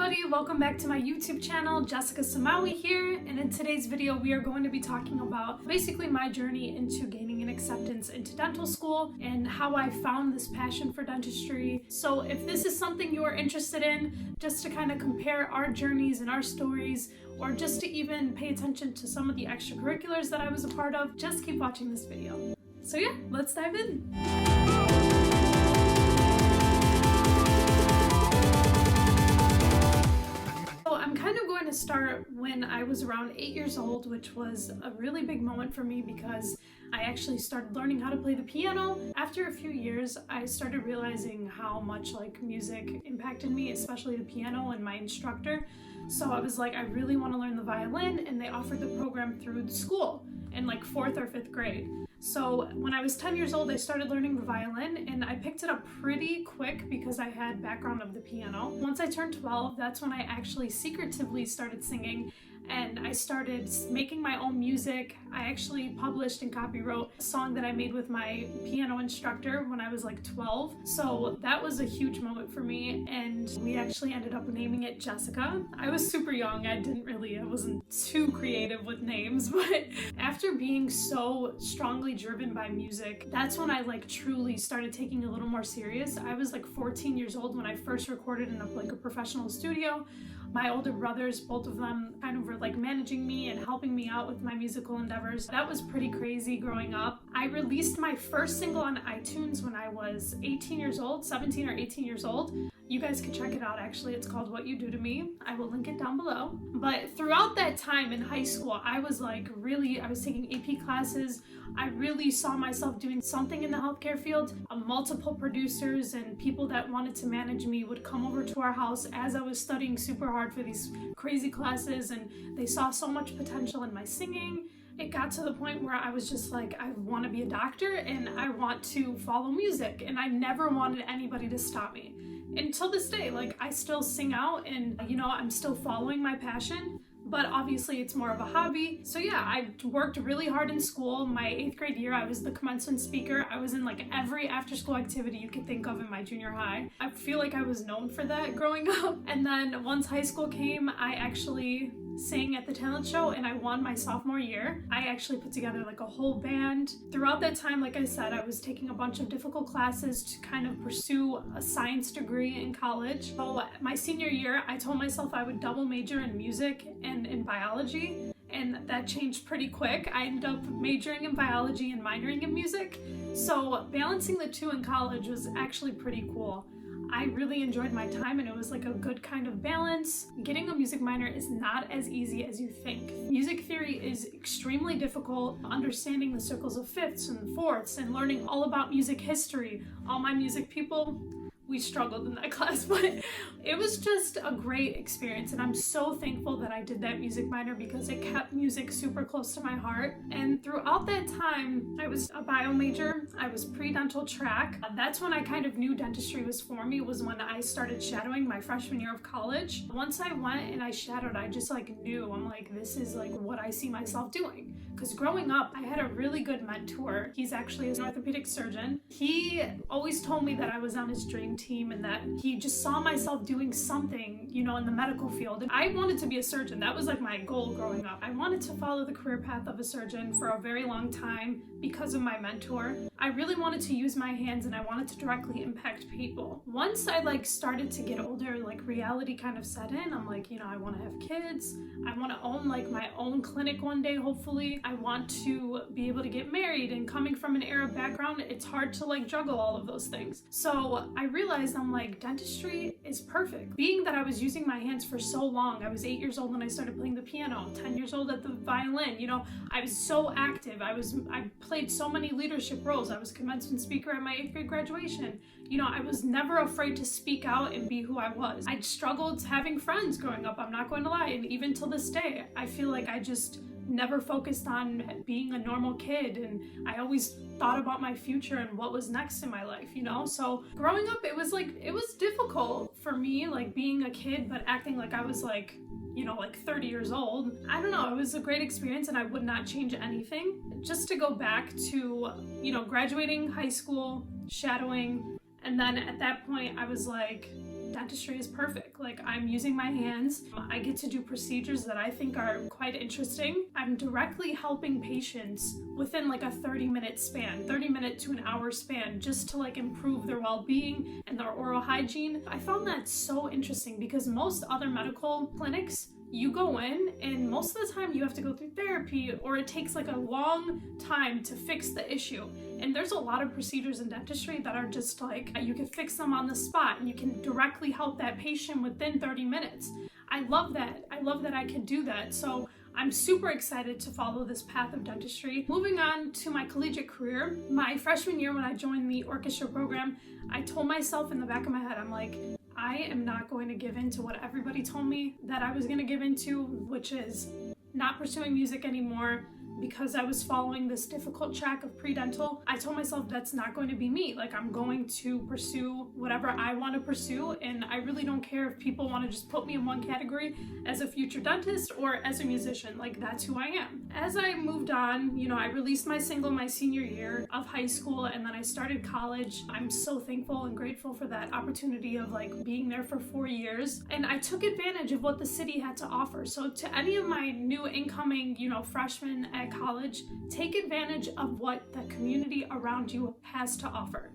everybody, welcome back to my YouTube channel. Jessica Samawi here, and in today's video we are going to be talking about basically my journey into gaining an acceptance into dental school and how I found this passion for dentistry. So if this is something you are interested in, just to kind of compare our journeys and our stories, or just to even pay attention to some of the extracurriculars that I was a part of, just keep watching this video. So yeah, let's dive in. I'm kind of going to start when I was around 8 years old, which was a really big moment for me because I actually started learning how to play the piano. After a few years, I started realizing how much music impacted me, especially the piano and my instructor. So I was like, I really want to learn the violin, and they offered the program through the school in 4th or 5th grade. So when I was 10 years old, I started learning the violin, and I picked it up pretty quick because I had background of the piano. Once I turned 12, that's when I actually secretively started singing, and I started making my own music. I actually published and copywrote a song that I made with my piano instructor when I was 12. So that was a huge moment for me, and we actually ended up naming it Jessica. I was super young. I wasn't too creative with names, but after being so strongly driven by music, that's when I truly started taking it a little more serious. I was 14 years old when I first recorded in a professional studio. My older brothers, both of them kind of were managing me and helping me out with my musical endeavors. That was pretty crazy growing up. I released my first single on iTunes when I was 18 years old, 17 or 18 years old. You guys can check it out, actually. It's called What You Do to Me. I will link it down below. But throughout that time in high school, I was I was taking AP classes. I really saw myself doing something in the healthcare field. Multiple producers and people that wanted to manage me would come over to our house as I was studying super hard for these crazy classes, and they saw so much potential in my singing. It got to the point where I was just I want to be a doctor and I want to follow music, and I never wanted anybody to stop me. Until this day, I still sing out, and I'm still following my passion, but obviously it's more of a hobby. So yeah, I worked really hard in school. My 8th grade year, I was the commencement speaker. I was in every after school activity you could think of in my junior high. I feel like I was known for that growing up. And then once high school came, I actually sang at the talent show, and I won my sophomore year. I actually put together a whole band. Throughout that time, like I said, I was taking a bunch of difficult classes to kind of pursue a science degree in college. So my senior year, I told myself I would double major in music and in biology, and that changed pretty quick. I ended up majoring in biology and minoring in music. So balancing the two in college was actually pretty cool. I really enjoyed my time, and it was a good kind of balance. Getting a music minor is not as easy as you think. Music theory is extremely difficult. Understanding the circles of fifths and fourths and learning all about music history. All my music people, we struggled in that class, but it was just a great experience, and I'm so thankful that I did that music minor because it kept music super close to my heart. And throughout that time, I was a bio major. I was pre-dental track. That's when I kind of knew dentistry was for me, was when I started shadowing my freshman year of college. Once I went and I shadowed, I just knew, I'm this is what I see myself doing. Because growing up, I had a really good mentor. He's actually an orthopedic surgeon. He always told me that I was on his dream team and that he just saw myself doing something, in the medical field. And I wanted to be a surgeon. That was my goal growing up. I wanted to follow the career path of a surgeon for a very long time because of my mentor. I really wanted to use my hands, and I wanted to directly impact people. Once I started to get older, reality kind of set in. I'm I want to have kids. I want to own my own clinic one day, hopefully. I want to be able to get married, and coming from an Arab background, it's hard to juggle all of those things. So I realized dentistry is perfect. Being that I was using my hands for so long, I was 8 years old when I started playing the piano, 10 years old at the violin. I was so active. I played so many leadership roles. I was a commencement speaker at my 8th grade graduation. I was never afraid to speak out and be who I was. I struggled having friends growing up, I'm not going to lie, and even till this day, I feel I just never focused on being a normal kid, and I always thought about my future and what was next in my life, So growing up, it was difficult for me, being a kid but acting like I was 30 years old. I don't know, it was a great experience, and I would not change anything. Just to go back to, graduating high school, shadowing, and then at that point I was dentistry is perfect. Like, I'm using my hands. I get to do procedures that I think are quite interesting. I'm directly helping patients within like a 30-minute span, 30-minute to an hour span, just to like improve their well-being and their oral hygiene. I found that so interesting because most other medical clinics, you go in and most of the time you have to go through therapy, or it takes like a long time to fix the issue. And there's a lot of procedures in dentistry that are just like, you can fix them on the spot and you can directly help that patient within 30 minutes. I love that. I love that I could do that. So I'm super excited to follow this path of dentistry. Moving on to my collegiate career, my freshman year when I joined the orchestra program, I told myself in the back of my head, I'm like, I am not going to give in to what everybody told me that I was going to give into, which is not pursuing music anymore because I was following this difficult track of pre-dental. I told myself that's not going to be me. Like, I'm going to pursue whatever I want to pursue, and I really don't care if people want to just put me in one category as a future dentist or as a musician. Like, that's who I am. As I moved on, you know, I released my single my senior year of high school, and then I started college. I'm so thankful and grateful for that opportunity of like being there for 4 years, and I took advantage of what the city had to offer. So to any of my new incoming, you know, freshmen at college, take advantage of what the community around you has to offer.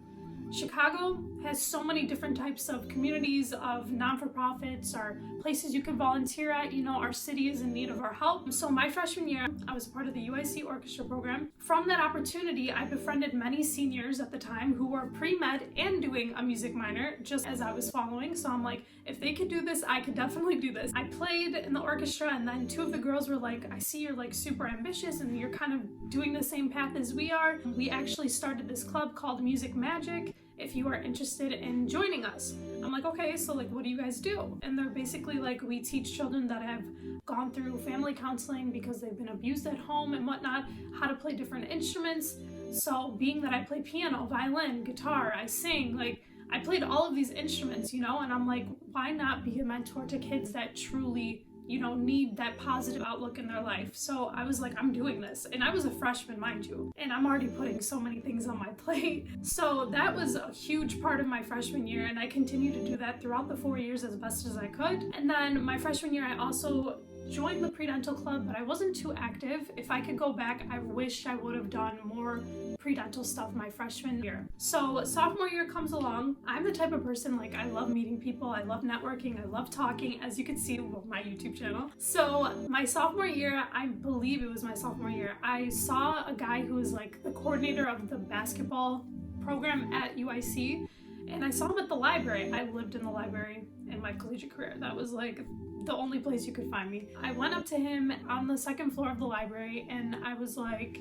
Chicago has so many different types of communities, of non-for-profits, or places you can volunteer at. You know, our city is in need of our help. So my freshman year, I was part of the UIC orchestra program. From that opportunity, I befriended many seniors at the time who were pre-med and doing a music minor, just as I was following. So I'm like, if they could do this, I could definitely do this. I played in the orchestra, and then two of the girls were like, I see you're like super ambitious and you're kind of doing the same path as we are. We actually started this club called Music Magic, if you are interested in joining us. I'm like, okay, so like, what do you guys do? And they're basically like, we teach children that have gone through family counseling because they've been abused at home and whatnot, how to play different instruments. So being that I play piano, violin, guitar, I sing, like, I played all of these instruments, you know, and I'm like, why not be a mentor to kids that truly, you know, need that positive outlook in their life? So I was like, I'm doing this. And I was a freshman, mind you, and I'm already putting so many things on my plate. So that was a huge part of my freshman year, and I continued to do that throughout the 4 years as best as I could. And then my freshman year, I also joined the pre-dental club, but I wasn't too active. If I could go back, I wish I would have done more pre-dental stuff my freshman year. So sophomore year comes along. I'm the type of person, like, I love meeting people, I love networking, I love talking, as you can see with my YouTube channel. So my sophomore year, I believe it was my sophomore year, I saw a guy who was like the coordinator of the basketball program at UIC, and I saw him at the library. I lived in the library in my collegiate career. That was like the only place you could find me. I went up to him on the second floor of the library, and I was like,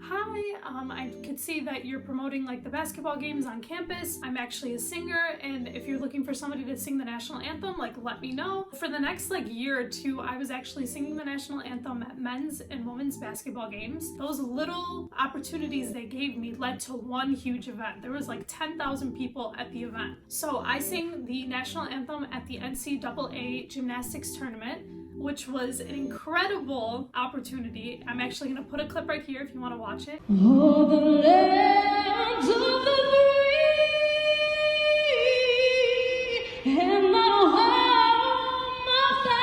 hi, I could see that you're promoting like the basketball games on campus. I'm actually a singer, and if you're looking for somebody to sing the national anthem, like, let me know. For the next like year or two, I was actually singing the national anthem at men's and women's basketball games. Those little opportunities they gave me led to one huge event. There was like 10,000 people at the event. So I sang the national anthem at the NCAA gymnastics tournament, which was an incredible opportunity. I'm actually gonna put a clip right here if you wanna watch it. Oh, the lands of the free, and not home myself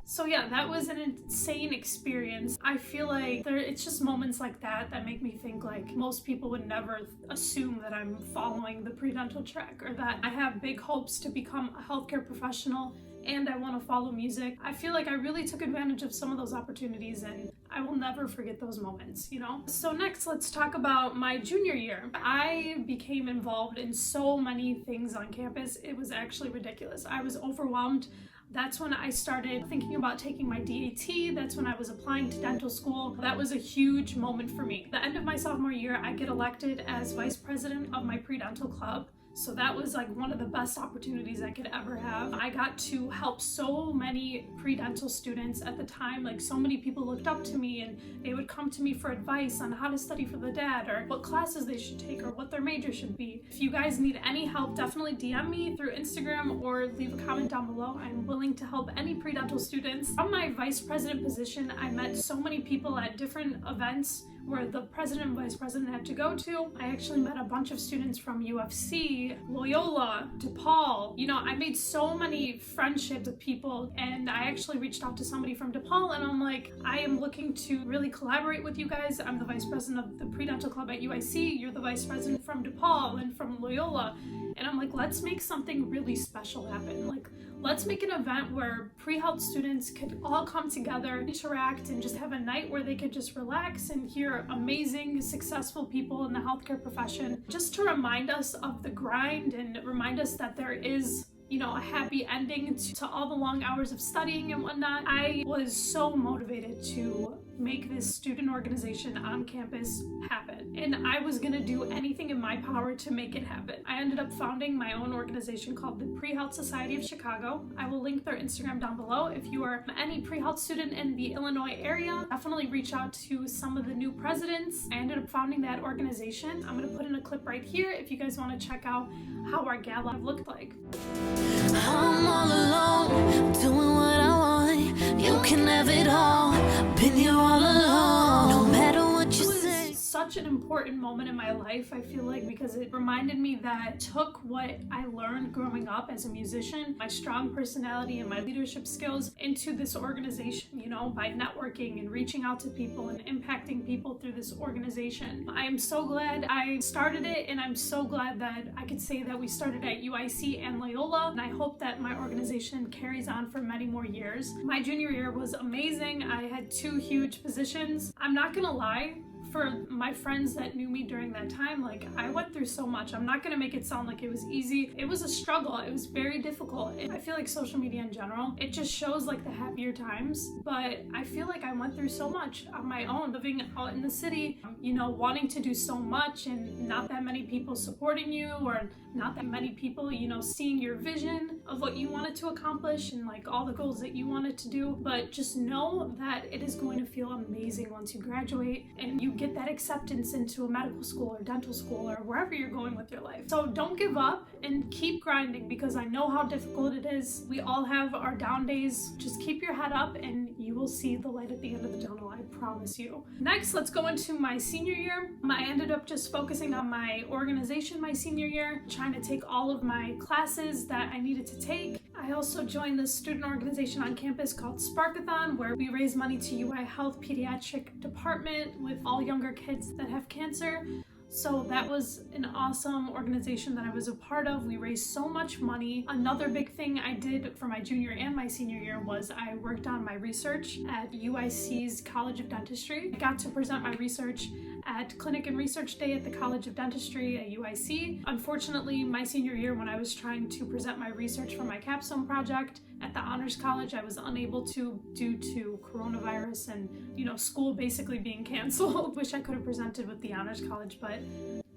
So yeah, that was an insane experience. I feel like it's just moments like that that make me think like most people would never assume that I'm following the pre-dental track, or that I have big hopes to become a healthcare professional and I want to follow music. I feel like I really took advantage of some of those opportunities, and I will never forget those moments, you know? So next, let's talk about my junior year. I became involved in so many things on campus. It was actually ridiculous. I was overwhelmed. That's when I started thinking about taking my DAT. That's when I was applying to dental school. That was a huge moment for me. The end of my sophomore year, I get elected as vice president of my pre-dental club. So that was like one of the best opportunities I could ever have. I got to help so many pre-dental students at the time. Like so many people looked up to me and they would come to me for advice on how to study for the DAD or what classes they should take or what their major should be. If you guys need any help, definitely DM me through Instagram or leave a comment down below. I'm willing to help any pre-dental students. From my vice president position, I met so many people at different events where the president and vice president had to go to. I actually met a bunch of students from UFC, Loyola, DePaul. You know, I made so many friendships with people, and I actually reached out to somebody from DePaul and I'm like, I am looking to really collaborate with you guys. I'm the vice president of the pre-dental club at UIC. You're the vice president from DePaul and from Loyola. And I'm like, let's make something really special happen. Like, let's make an event where pre-health students could all come together, interact, and just have a night where they could just relax and hear amazing, successful people in the healthcare profession, just to remind us of the grind and remind us that there is, you know, a happy ending to all the long hours of studying and whatnot. I was so motivated to make this student organization on campus happen, and I was gonna do anything in my power to make it happen. I ended up founding my own organization called the Pre-Health Society of Chicago. I will link their Instagram down below. If you are any pre-health student in the Illinois area, definitely reach out to some of the new presidents. I ended up founding that organization. I'm gonna put in a clip right here if you guys want to check out how our gala looked like. I'm all alone, doing what I want. You can have it all. Been here all along. No matter what you say. Such an important moment in my life, I feel like, because it reminded me that I took what I learned growing up as a musician, my strong personality and my leadership skills, into this organization, you know, by networking and reaching out to people and impacting people through this organization. I am so glad I started it, and I'm so glad that I could say that we started at UIC and Loyola, and I hope that my organization carries on for many more years. My junior year was amazing. I had 2 huge positions. I'm not gonna lie, for my friends that knew me during that time, like, I went through so much. I'm not gonna make it sound like it was easy. It was a struggle. It was very difficult. I feel like social media in general, it just shows like the happier times, but I feel like I went through so much on my own, living out in the city, you know, wanting to do so much and not that many people supporting you, or not that many people, you know, seeing your vision of what you wanted to accomplish and like all the goals that you wanted to do. But just know that it is going to feel amazing once you graduate and you get that acceptance into a medical school or dental school or wherever you're going with your life. So don't give up and keep grinding, because I know how difficult it is. We all have our down days. Just keep your head up and you will see the light at the end of the tunnel, I promise you. Next, let's go into my senior year. I ended up just focusing on my organization my senior year, trying to take all of my classes that I needed to take. I also joined the student organization on campus called Sparkathon, where we raise money to UI Health Pediatric Department with all younger kids that have cancer. So that was an awesome organization that I was a part of. We raised so much money. Another big thing I did for my junior and my senior year was I worked on my research at UIC's College of Dentistry. I got to present my research at Clinic and Research Day at the College of Dentistry at UIC. Unfortunately, my senior year, when I was trying to present my research for my capstone project at the Honors College, I was unable to due to coronavirus and, you know, school basically being canceled. Wish I could have presented with the Honors College, but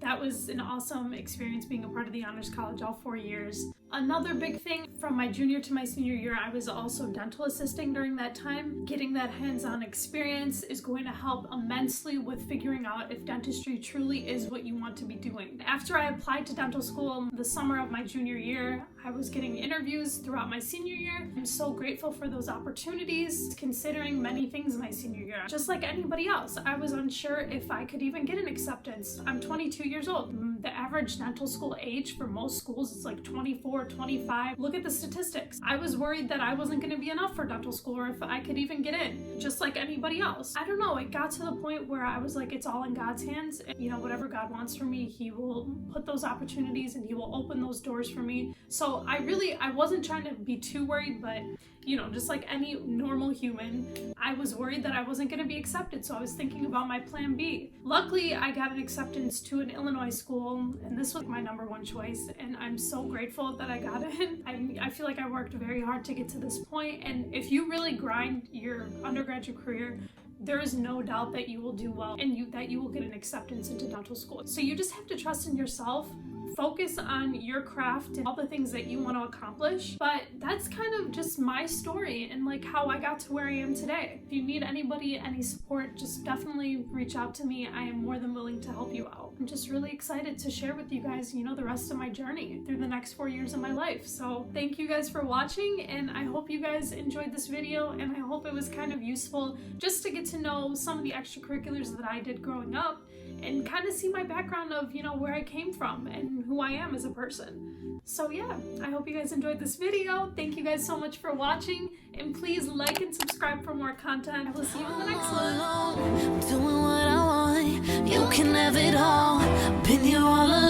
that was an awesome experience being a part of the Honors College all 4 years. Another big thing from my junior to my senior year, I was also dental assisting during that time. Getting that hands-on experience is going to help immensely with figuring out if dentistry truly is what you want to be doing. After I applied to dental school the summer of my junior year, I was getting interviews throughout my senior year. I'm so grateful for those opportunities, considering many things my senior year. Just like anybody else, I was unsure if I could even get an acceptance. I'm 22 years old. The average dental school age for most schools is like 24, 25. Look at the statistics. I was worried that I wasn't going to be enough for dental school, or if I could even get in, just like anybody else. I don't know, it got to the point where I was like, it's all in God's hands. And, you know, whatever God wants for me, He will put those opportunities and He will open those doors for me. So I wasn't trying to be too worried, but, you know, just like any normal human, I was worried that I wasn't going to be accepted. So I was thinking about my plan B. Luckily, I got an acceptance to an Illinois school, and this was my number one choice. And I'm so grateful that I got in. I feel like I worked very hard to get to this point. And if you really grind your undergraduate career, there is no doubt that you will do well and that you will get an acceptance into dental school. So you just have to trust in yourself, focus on your craft and all the things that you want to accomplish. But that's kind of just my story and like how I got to where I am today. If you need anybody, any support, just definitely reach out to me. I am more than willing to help you out. I'm just really excited to share with you guys, the rest of my journey through the next 4 years of my life. So thank you guys for watching, and I hope you guys enjoyed this video, and I hope it was kind of useful just to get to know some of the extracurriculars that I did growing up and kind of see my background of, where I came from and who I am as a person. So yeah, I hope you guys enjoyed this video. Thank you guys so much for watching, and please like and subscribe for more content. I will see you in the next one. Doing what I want, you can have it all. Been here all along.